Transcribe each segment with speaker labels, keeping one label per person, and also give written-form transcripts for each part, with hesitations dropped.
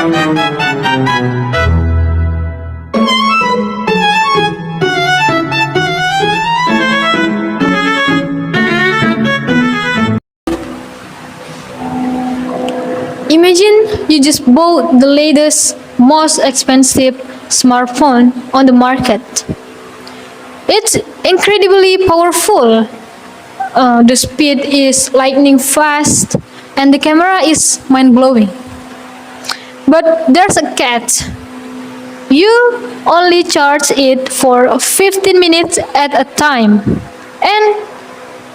Speaker 1: Imagine you just bought the latest, most expensive smartphone on the market. It's incredibly powerful. The speed is lightning fast, and the camera is mind blowing. But there's a catch. You only charge it for 15 minutes at a time, and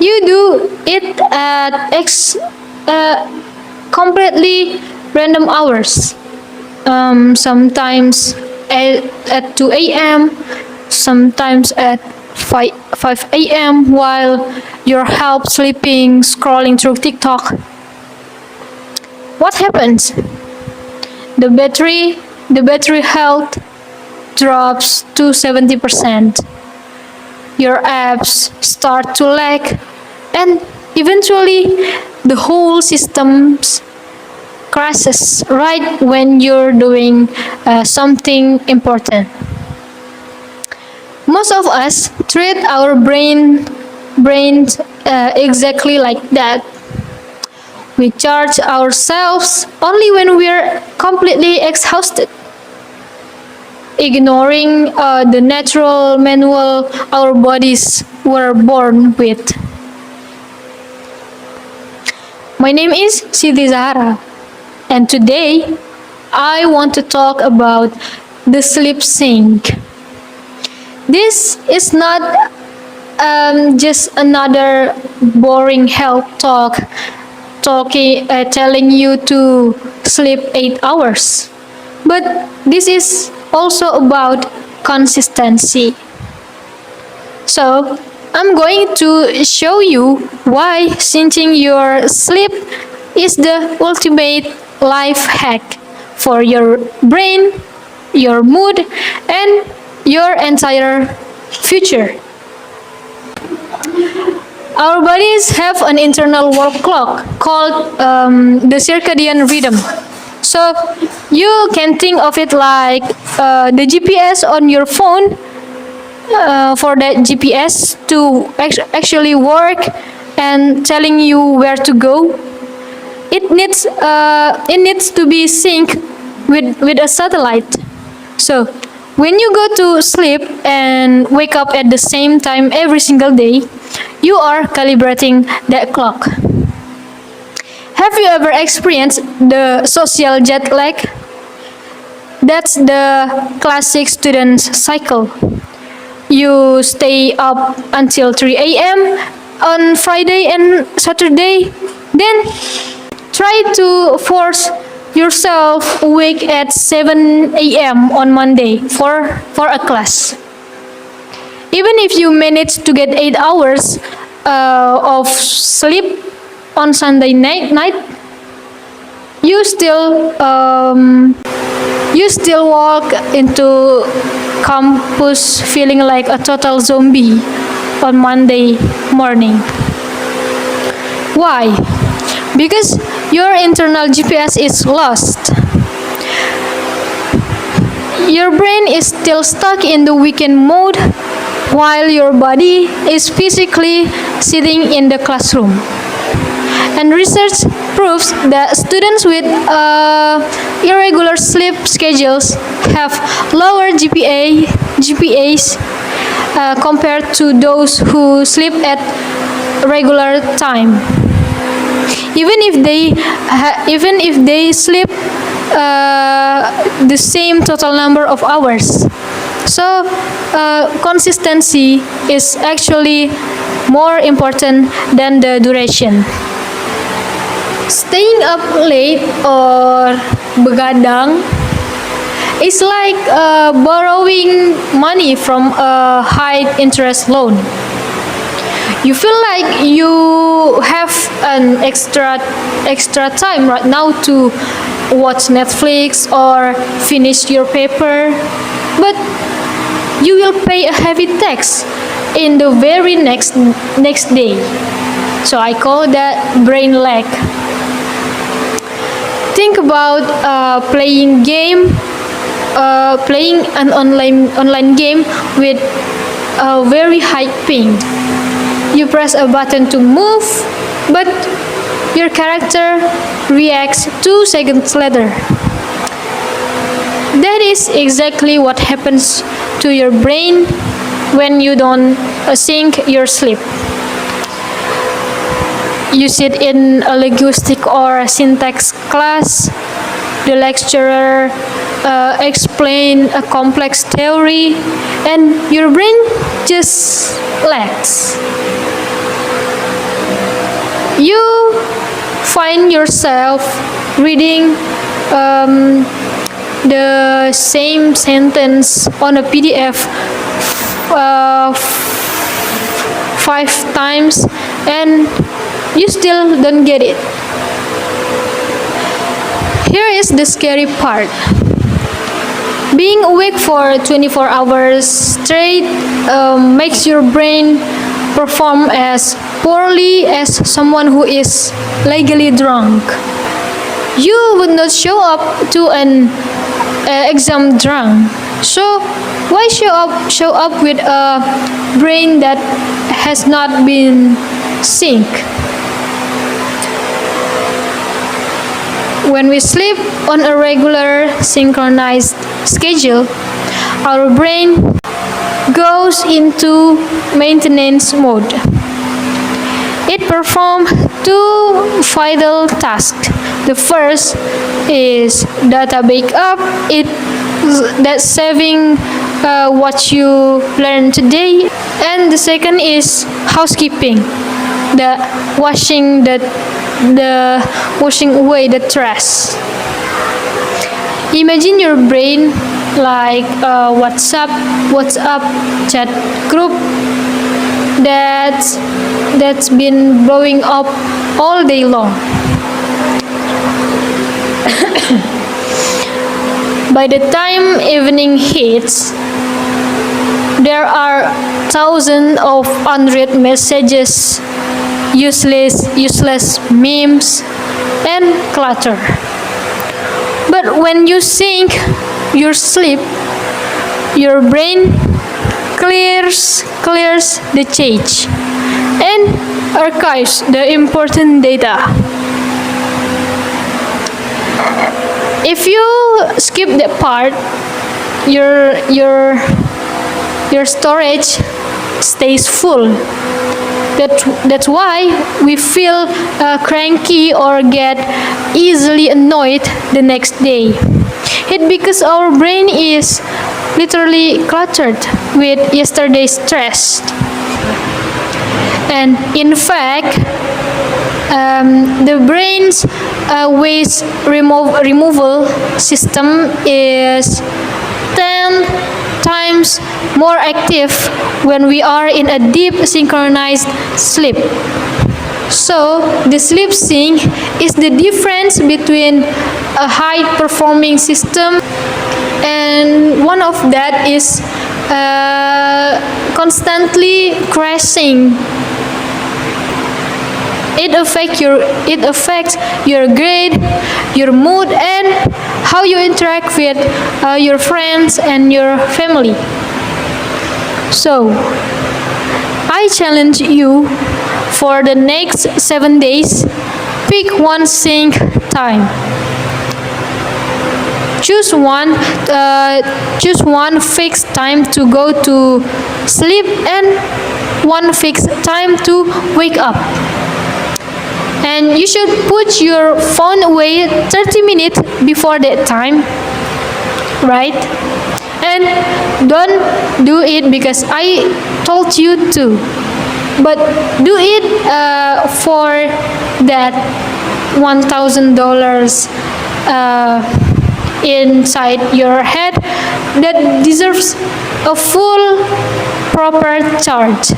Speaker 1: you do it at completely random hours. Sometimes at 2 a.m., sometimes at 5 a.m. while you're half sleeping, scrolling through TikTok. What happens? The battery health drops to 70%. Your apps start to lag, and eventually the whole system crashes right when you're doing something important. Most of us treat our brains exactly like that. We charge ourselves only when we're completely exhausted, ignoring the natural manual our bodies were born with. My name is Siti Zahara, and today I want to talk about the sleep sync. This is not just another boring health telling you to sleep 8 hours, but this is also about consistency. So, I'm going to show you why syncing your sleep is the ultimate life hack for your brain, your mood, and your entire future. Our bodies have an internal work clock called the circadian rhythm. So you can think of it like the GPS on your phone. For that GPS to actually work and telling you where to go, it needs to be synced with a satellite. So when you go to sleep and wake up at the same time every single day, you are calibrating that clock. Have you ever experienced the social jet lag? That's the classic student's cycle. You stay up until 3 a.m. on Friday and Saturday, then try to force yourself awake at 7 a.m. on Monday for a class. Even if you manage to get 8 hours of sleep on Sunday night, you still walk into campus feeling like a total zombie on Monday morning. Why? Because your internal GPS is lost. Your brain is still stuck in the weekend mode while your body is physically sitting in the classroom. And research proves that students with irregular sleep schedules have lower GPAs compared to those who sleep at regular time. Even if they sleep the same total number of hours. So consistency is actually more important than the duration. Staying up late or begadang is like borrowing money from a high interest loan. You feel like you have an extra time right now to watch Netflix or finish your paper, but you will pay a heavy tax in the very next day. So I call that brain lag. think about playing an online game with a very high ping. You press a button to move, but your character reacts 2 seconds later. That is exactly what happens to your brain when you don't sync your sleep. You sit in a linguistic or syntax class, the lecturer explain a complex theory, and your brain just lags. You find yourself reading the same sentence on a PDF 5 times, and you still don't get it. Here is the scary part. Being awake for 24 hours straight makes your brain perform as poorly as someone who is legally drunk. You would not show up to an exam drunk. So why show up with a brain that has not been synced? When we sleep on a regular synchronized schedule, our brain goes into maintenance mode. It performs 2 vital tasks. The first is data backup. That's saving what you learned today. And the second is housekeeping, the washing away the trash. Imagine your brain like a WhatsApp chat group that's been blowing up all day long. By the time evening hits, there are thousands of unread messages, useless memes, and clutter. But when you sync your sleep, your brain clears the cache and archives the important data. If you skip that part, your storage stays full. That's why we feel cranky or get easily annoyed the next day. It's because our brain is literally cluttered with yesterday's stress. And in fact, the brain's waste removal system is 10 times more active when we are in a deep synchronized sleep. So, the sleep sync is the difference between a high performing system and one of that is constantly crashing. It affects your grade, your mood, and how you interact with your friends and your family. So, I challenge you for the next 7 days, pick one sync time. Choose one fixed time to go to sleep and one fixed time to wake up. And you should put your phone away 30 minutes before that time, right? And don't do it because I told you to, but do it for that $1,000 inside your head that deserves a full proper charge.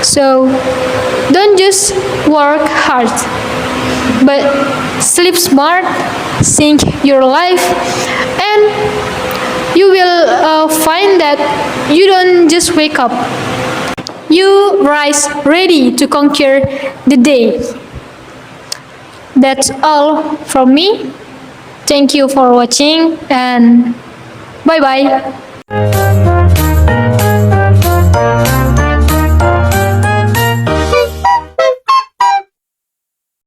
Speaker 1: So don't just work hard, but sleep smart, sync your life, and you will find that you don't just wake up. You rise ready to conquer the day. That's all from me. Thank you for watching and bye bye.